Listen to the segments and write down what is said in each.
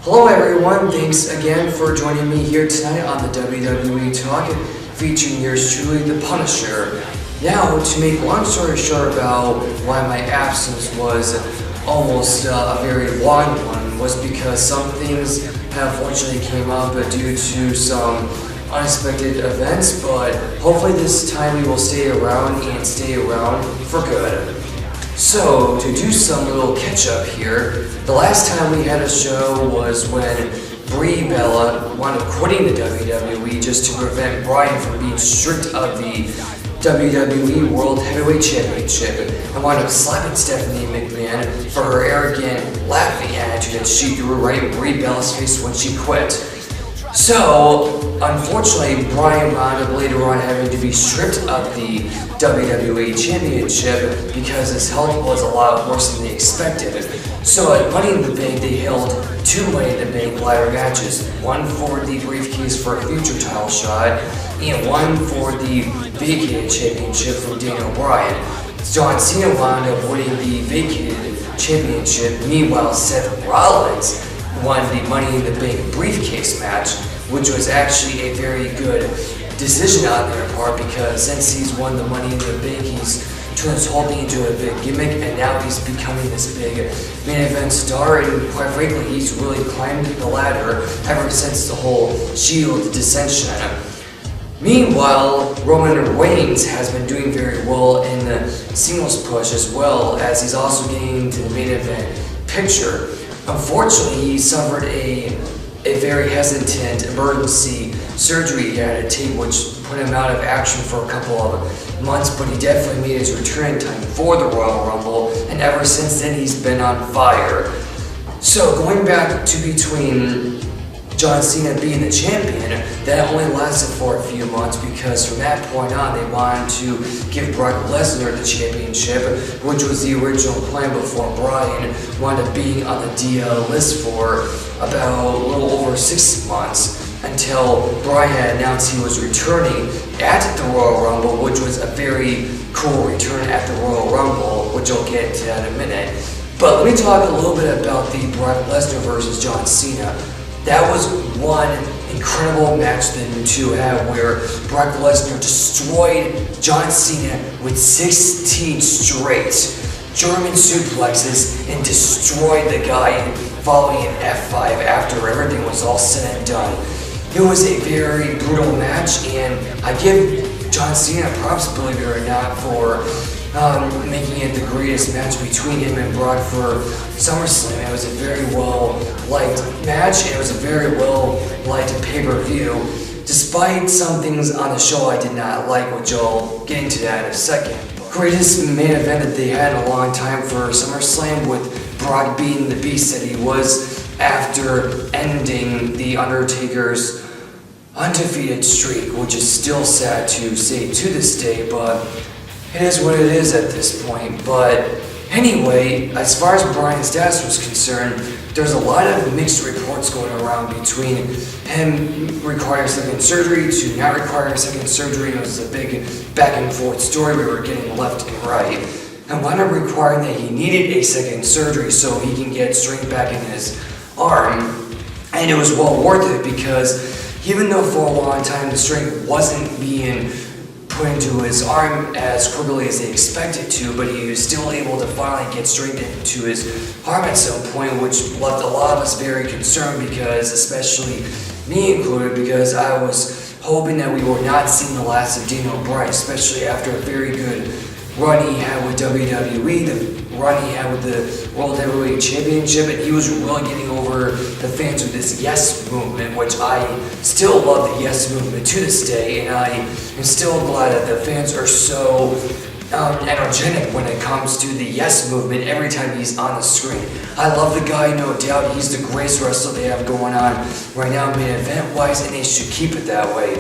Hello everyone, thanks again for joining me here tonight on the WWE Talk featuring yours truly, The Punisher. Now, to make a long story short about why my absence was almost a very long one was because some things have unfortunately came up due to some unexpected events, but hopefully this time we will stay around and stay around for good. So, to do some little catch-up here, the last time we had a show was when Brie Bella wound up quitting the WWE just to prevent Bryan from being stripped of the WWE World Heavyweight Championship and wound up slapping Stephanie McMahon for her arrogant, laughing attitude that she threw right in Brie Bella's face when she quit. So, unfortunately, Bryan wound up later on having to be stripped of the WWE Championship because his health was a lot worse than they expected. So at Money in the Bank, they held two Money in the Bank ladder matches, one for the briefcase for a future title shot, and one for the vacated championship from Daniel Bryan. John Cena wound up winning the vacated championship, meanwhile Seth Rollins won the Money in the Bank briefcase match, which was actually a very good decision on their part because since he's won the Money in the Bank, he's turned his whole thing into a big gimmick and now he's becoming this big main event star, and quite frankly he's really climbed the ladder ever since the whole Shield dissension. Meanwhile, Roman Reigns has been doing very well in the singles push as well as he's also getting into the main event picture. Unfortunately, he suffered a very hesitant emergency surgery he had to take, which put him out of action for a couple of months, but he definitely made his return in time for the Royal Rumble, and ever since then he's been on fire. So going back to between John Cena being the champion, that only lasted for a few months because from that point on they wanted to give Brock Lesnar the championship, which was the original plan before Bryan wound up being on the DL list for about a little over 6 months until Bryan announced he was returning at the Royal Rumble, which was a very cool return at the Royal Rumble, which I'll get to in a minute. But let me talk a little bit about the Brock Lesnar versus John Cena. That was one incredible match to have where Brock Lesnar destroyed John Cena with 16 straight German suplexes and destroyed the guy following an F5 after everything was all said and done. It was a very brutal match, and I give John Cena props, believe it or not, for making it the greatest match between him and Brock for SummerSlam. It was a very well-liked match, and it was a very well-liked pay-per-view, despite some things on the show I did not like, which I'll get into that in a second. Greatest main event that they had in a long time for SummerSlam, with Brock being the beast that he was after ending The Undertaker's undefeated streak, which is still sad to say to this day, but it is what it is at this point. But anyway, as far as Bryan's status was concerned, there's a lot of mixed reports going around between him requiring second surgery to not requiring second surgery. It was a big back and forth story we were getting left and right. And wound up requiring that he needed a second surgery so he can get strength back in his arm. And it was well worth it because even though for a long time the strength wasn't being put into his arm as quickly as they expected to, but he was still able to finally get strength into his arm at some point, which left a lot of us very concerned because, especially me included, because I was hoping that we were not seeing the last of Daniel Bryan, especially after a very good run he had with WWE, the run he had with the World Heavyweight Championship, and he was really getting over the fans with this Yes movement, which I still love the Yes movement to this day, and I am still glad that the fans are so energetic when it comes to the Yes movement every time he's on the screen. I love the guy, no doubt. He's the greatest wrestler they have going on right now main event-wise, and they should keep it that way.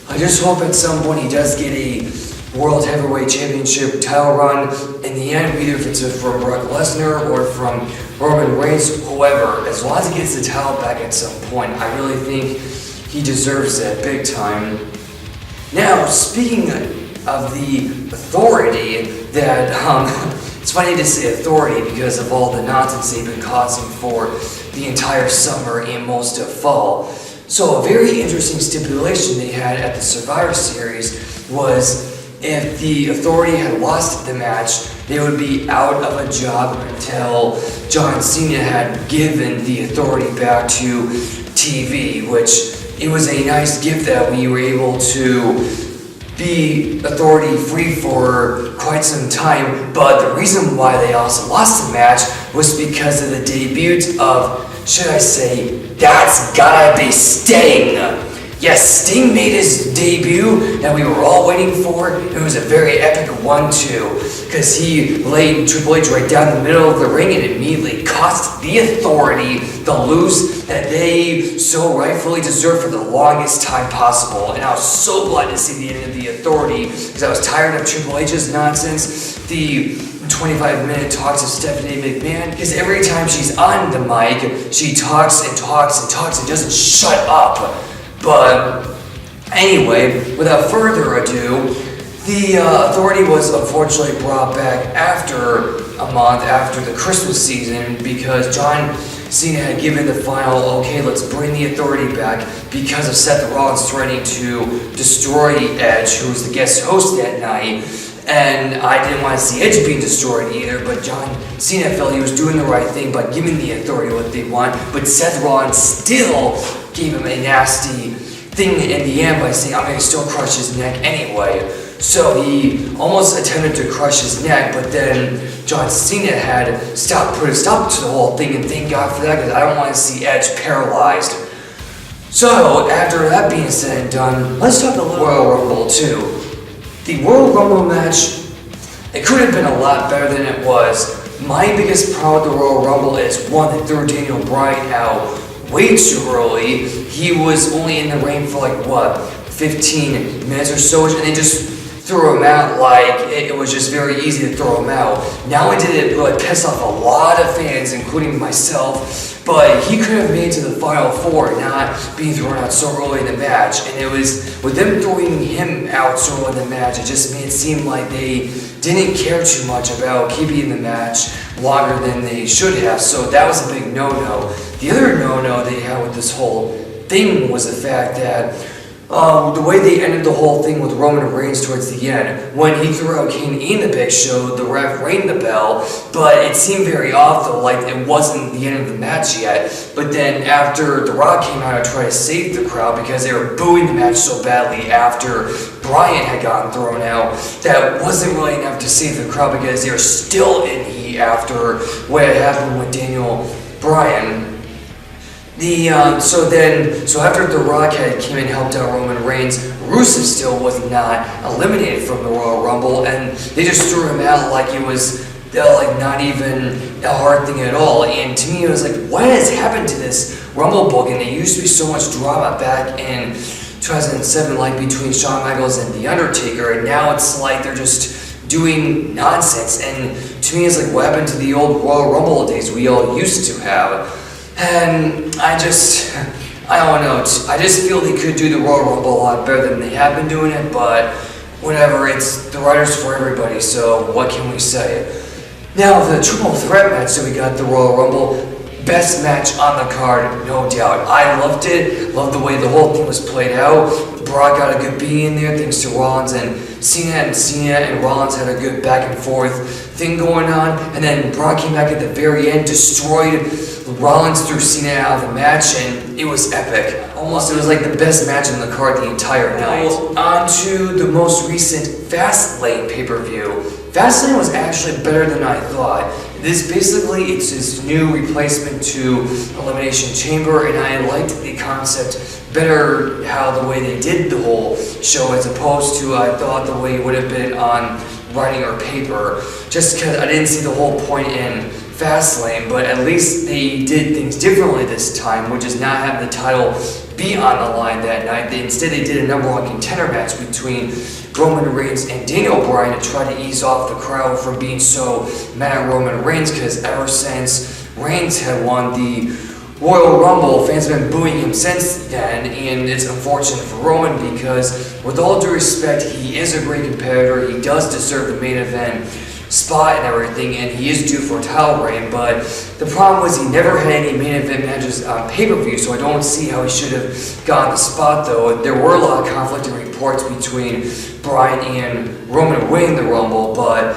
I just hope at some point he does get a World Heavyweight Championship title run in the end, either if it's from Brock Lesnar or from Roman Reigns, whoever. As long as he gets the title back at some point, I really think he deserves that big time. Now, speaking of the authority that It's funny to say authority because of all the nonsense they've been causing for the entire summer and most of fall. So a very interesting stipulation they had at the Survivor Series was if the Authority had lost the match, they would be out of a job until John Cena had given the Authority back to TV, which it was a nice gift that we were able to be Authority free for quite some time, but the reason why they also lost the match was because of the debut of, should I say, that's gotta be Sting. Yes, Sting made his debut that we were all waiting for. It was a very epic one too, because he laid Triple H right down the middle of the ring and immediately cost the Authority the lose that they so rightfully deserved for the longest time possible. And I was so glad to see the end of the Authority because I was tired of Triple H's nonsense. The 25-minute talks of Stephanie McMahon, because every time she's on the mic, she talks and talks and talks and doesn't shut up. But anyway, without further ado, the Authority was unfortunately brought back after a month after the Christmas season because John Cena had given the final, okay, let's bring the Authority back because of Seth Rollins threatening to destroy Edge, who was the guest host that night. And I didn't want to see Edge being destroyed either, but John Cena felt he was doing the right thing by giving the Authority what they want, but Seth Rollins still gave him a nasty thing in the end by saying, I'm going to still crush his neck anyway. So he almost attempted to crush his neck, but then John Cena had put a stop to the whole thing, and thank God for that, because I don't want to see Edge paralyzed. So, after that being said and done, let's talk about Royal Rumble 2. The Royal Rumble match, it could have been a lot better than it was. My biggest problem with the Royal Rumble is, one, they threw Daniel Bryan out way too early. He was only in the ring for 15 minutes or so, and they just threw him out like it was just very easy to throw him out. Not only did it really piss off a lot of fans, including myself, but he could have made it to the Final Four, not being thrown out so early in the match. And it was, with them throwing him out so early in the match, it just made it seem like they didn't care too much about keeping the match longer than they should have, so that was a big no-no. The other no-no they had with this whole thing was the fact that the way they ended the whole thing with Roman Reigns towards the end, when he threw out Kane and the Big Show, the ref rang the bell, but it seemed very off though, like it wasn't the end of the match yet. But then after The Rock came out to try to save the crowd because they were booing the match so badly after Bryan had gotten thrown out, that wasn't really enough to save the crowd because they were still in heat after what had happened with Daniel Bryan. So after The Rock had came and helped out Roman Reigns, Rusev still was not eliminated from the Royal Rumble, and they just threw him out like it was not even a hard thing at all. And to me, it was like, what has happened to this Rumble book? And there used to be so much drama back in 2007, like between Shawn Michaels and The Undertaker, and now it's like they're just doing nonsense. And to me, it's like, what happened to the old Royal Rumble days we all used to have? And I don't know, I just feel they could do the Royal Rumble a lot better than they have been doing it, but whatever, it's the writers for everybody, so what can we say? Now, the triple threat match that we got, the Royal Rumble, best match on the card, no doubt. I loved it, loved the way the whole thing was played out. Brock got a good beat in there thanks to Rollins, and Cena and Rollins had a good back and forth thing going on, and then Brock came back at the very end, destroyed Rollins threw Cena out of the match, and it was epic. Almost, it was like the best match on the card the entire night. On to the most recent Fastlane pay-per-view. Fastlane was actually better than I thought. It's his new replacement to Elimination Chamber, and I liked the concept better, how the way they did the whole show as opposed to I thought the way it would have been on writing or paper, just because I didn't see the whole point in Fastlane, but at least they did things differently this time, which is not have the title be on the line that night. Instead, they did a number one contender match between Roman Reigns and Daniel Bryan to try to ease off the crowd from being so mad at Roman Reigns, because ever since Reigns had won the Royal Rumble, fans have been booing him since then, and it's unfortunate for Roman because, with all due respect, he is a great competitor, he does deserve the main event spot and everything, and he is due for a title reign, but the problem was he never had any main event matches on pay-per-view, so I don't see how he should have gotten the spot, though. There were a lot of conflicting reports between Bryan and Roman winning the Rumble, but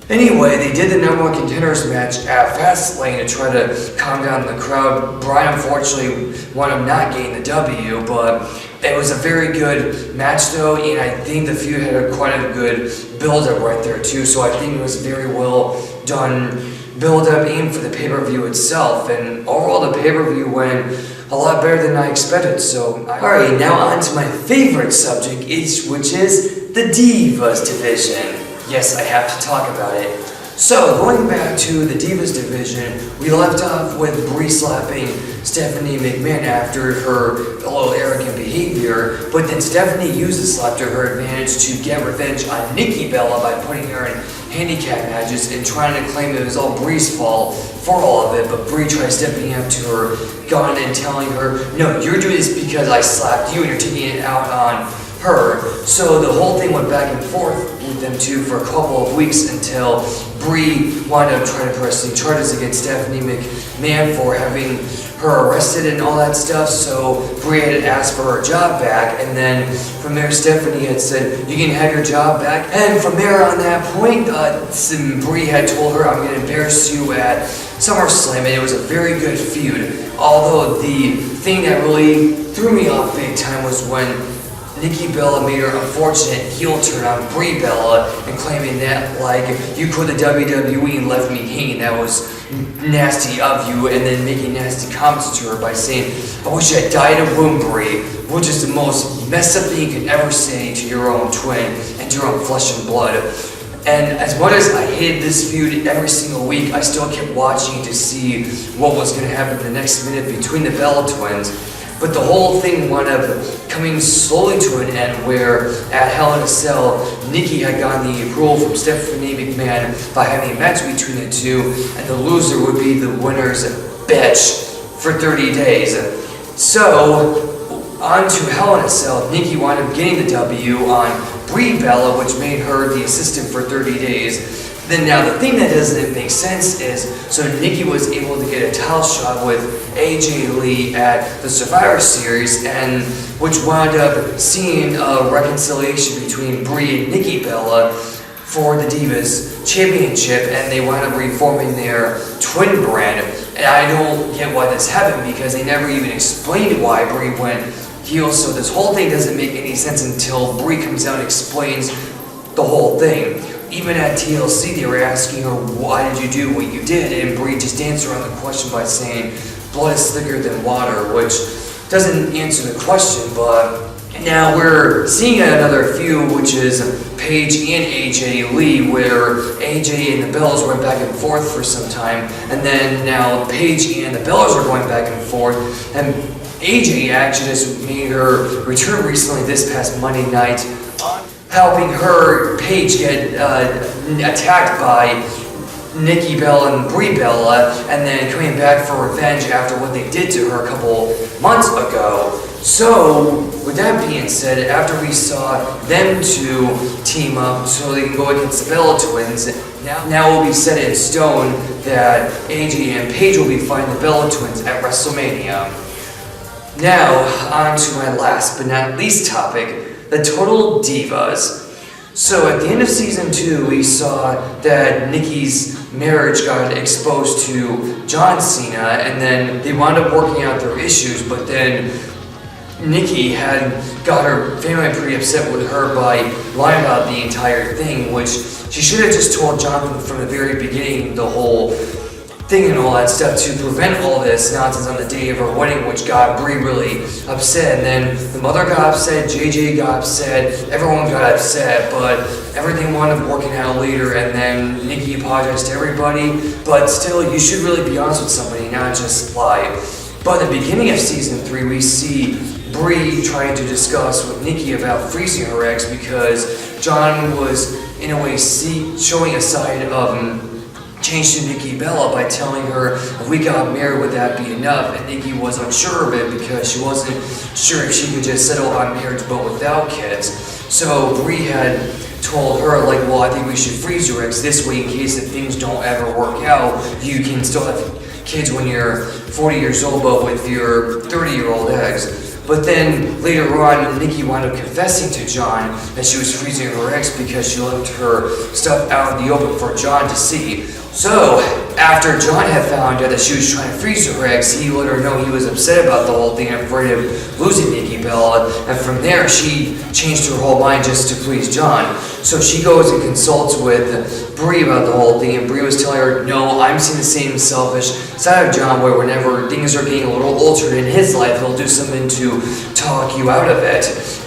anyway, they did the number one contenders match at Fastlane to try to calm down the crowd. Bryan unfortunately wound up not getting the W, but it was a very good match though, and I think the feud had quite a good build-up right there too, so I think it was very well done build-up even for the pay-per-view itself, and overall the pay-per-view went a lot better than I expected. So, alright, now on to my favorite subject, which is the Divas division. Yes, I have to talk about it. So, going back to the Divas division, we left off with Brie slapping Stephanie McMahon after her a little arrogant behavior, but then Stephanie used the slap to her advantage to get revenge on Nikki Bella by putting her in handicap matches and trying to claim it was all Brie's fault for all of it, but Brie tried stepping up to her, gone and telling her, no, you're doing this because I slapped you and you're taking it out on her. So the whole thing went back and forth with them two for a couple of weeks until Brie wound up trying to press the charges against Stephanie McMahon for having her arrested and all that stuff. So Brie had asked for her job back, and then from there Stephanie had said, you can have your job back. And from there on that point, Brie had told her, I'm going to embarrass you at SummerSlam, and it was a very good feud. Although the thing that really threw me off big time was when Nikki Bella made her unfortunate heel turn on Brie Bella and claiming that, like, you quit the WWE and left me hanging, that was nasty of you, and then making nasty comments to her by saying, I wish I died in a womb, Brie, which is the most messed up thing you could ever say to your own twin and to your own flesh and blood. And as much as I hated this feud every single week, I still kept watching to see what was going to happen the next minute between the Bella twins. But the whole thing wound up coming slowly to an end where at Hell in a Cell, Nikki had gotten the approval from Stephanie McMahon by having a match between the two, and the loser would be the winner's bitch for 30 days. So, on to Hell in a Cell, Nikki wound up getting the W on Brie Bella, which made her the assistant for 30 days. Then now the thing that doesn't make sense is, so Nikki was able to get a title shot with AJ Lee at the Survivor Series, and which wound up seeing a reconciliation between Brie and Nikki Bella for the Divas Championship, and they wound up reforming their twin brand. And I don't get why this happened because they never even explained why Brie went heel, so this whole thing doesn't make any sense until Brie comes out and explains the whole thing. Even at TLC, they were asking her, why did you do what you did? And Brie just answered on the question by saying, blood is thicker than water, which doesn't answer the question, but now we're seeing another feud, which is Paige and AJ Lee, where AJ and the Bellas went back and forth for some time, and then now Paige and the Bellas are going back and forth, and AJ actually just made her return recently this past Monday night, helping her, Paige, get attacked by Nikki Bella and Brie Bella, and then coming back for revenge after what they did to her a couple months ago. So, with that being said, after we saw them two team up so they can go against the Bella twins, now it will be set in stone that AJ and Paige will be fighting the Bella twins at WrestleMania. Now, on to my last but not least topic, the Total Divas. So at the end of season 2, we saw that Nikki's marriage got exposed to John Cena, and then they wound up working out their issues, but then Nikki had got her family pretty upset with her by lying about the entire thing, which she should have just told John from the very beginning, the whole thing and all that stuff, to prevent all this nonsense on the day of her wedding, which got Brie really upset. And then the mother got upset, JJ got upset, everyone got upset, but everything wound up working out later, and then Nikki apologized to everybody. But still, you should really be honest with somebody, not just lie. But at the beginning of season 3, we see Brie trying to discuss with Nikki about freezing her eggs because John was, in a way, showing a side of changed to Nikki Bella by telling her if we got married, would that be enough? And Nikki was unsure of it because she wasn't sure if she could just settle on marriage but without kids. So Brie had told her, like, well, I think we should freeze your eggs this way in case if things don't ever work out, you can still have kids when you're 40 years old, but with your 30-year-old eggs. But then later on, Nikki wound up confessing to John that she was freezing her eggs because she left her stuff out in the open for John to see. So, after John had found out that she was trying to freeze her eggs, he let her know he was upset about the whole thing and afraid of losing Nikki Bella. And from there, she changed her whole mind just to please John. So she goes and consults with Brie about the whole thing, and Brie was telling her, no, I'm seeing the same selfish side of John where whenever things are getting a little altered in his life, he'll do something to talk you out of it.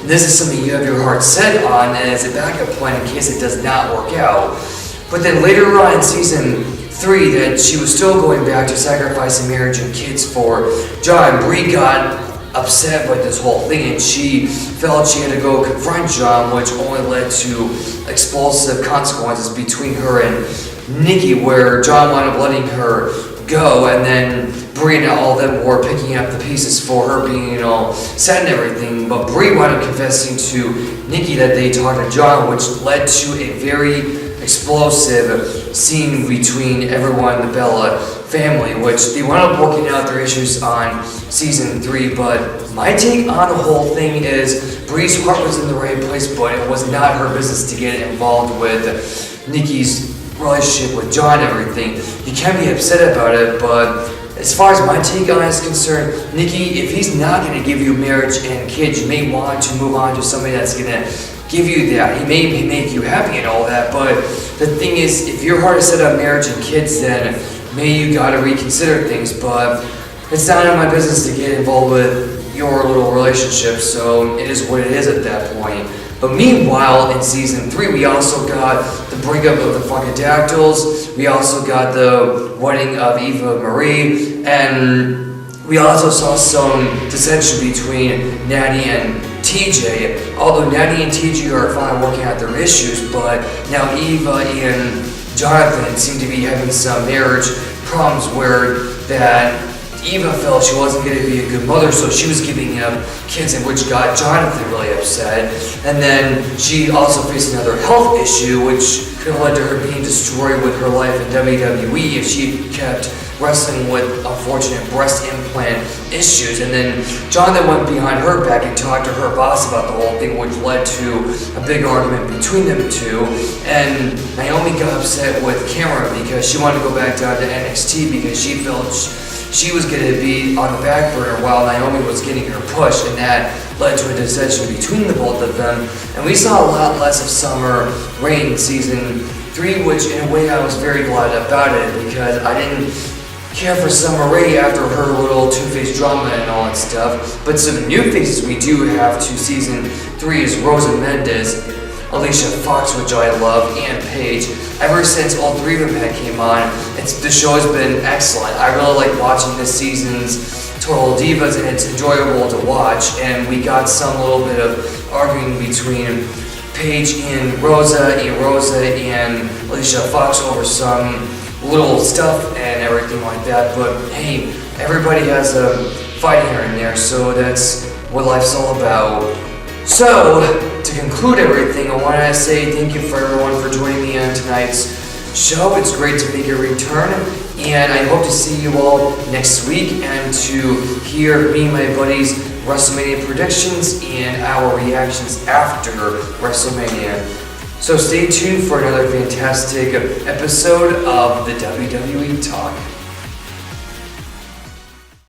This is something you have your heart set on as a backup plan in case it does not work out. But then later on in season 3, that she was still going back to sacrificing marriage and kids for John, Brie got upset with this whole thing and she felt she had to go confront John, which only led to explosive consequences between her and Nikki, where John wound up letting her go, and then Brie and all of them were picking up the pieces for her being all sad and everything. But Brie wound up confessing to Nikki that they talked to John, which led to a very explosive scene between everyone in the Bella family, which they wound up working out their issues on season 3. But my take on the whole thing is Brie's heart was in the right place, but it was not her business to get involved with Nikki's relationship with John and everything. You can be upset about it, but as far as my take on it is concerned, Nikki, if he's not going to give you marriage and kids, you may want to move on to somebody that's going to give you that. He may make you happy and all that, but the thing is, if your heart is set on marriage and kids, then maybe you got to reconsider things. But it's not in my business to get involved with your little relationship, so it is what it is at that point. But meanwhile, in season 3, we also got the breakup of the Funkadactyls. We also got the wedding of Eva Marie, and we also saw some dissension between Natty and TJ. Although Natty and TJ are finally working out their issues, but now Eva and Jonathan seem to be having some marriage problems where that Eva felt she wasn't going to be a good mother, so she was giving up kids, and which got Jonathan really upset. And then she also faced another health issue, which could have led to her being destroyed with her life in WWE if she kept wrestling with unfortunate breast implant issues. And then Jonathan went behind her back and talked to her boss about the whole thing, which led to a big argument between them two. And Naomi got upset with Cameron because she wanted to go back down to NXT because she felt she was going to be on the back burner while Naomi was getting her push, and that led to a dissension between the both of them. And we saw a lot less of Summer Rae in season 3, which in a way I was very glad about it because I didn't care for Summer Rae after her little two-faced drama and all that stuff. But some new faces we do have to season 3 is Rosa Mendes, Alicia Fox, which I love, and Paige. Ever since all 3 of them had came on, the show has been excellent. I really like watching this season's Total Divas, and it's enjoyable to watch. And we got some little bit of arguing between Paige and Rosa and Alicia Fox over some little stuff and everything like that. But hey, everybody has a fight here and there, so that's what life's all about. So, to conclude everything, I want to say thank you for everyone for joining me on tonight's show. It's great to make a return, and I hope to see you all next week and to hear me and my buddies' WrestleMania predictions and our reactions after WrestleMania. So stay tuned for another fantastic episode of the WWE Talk.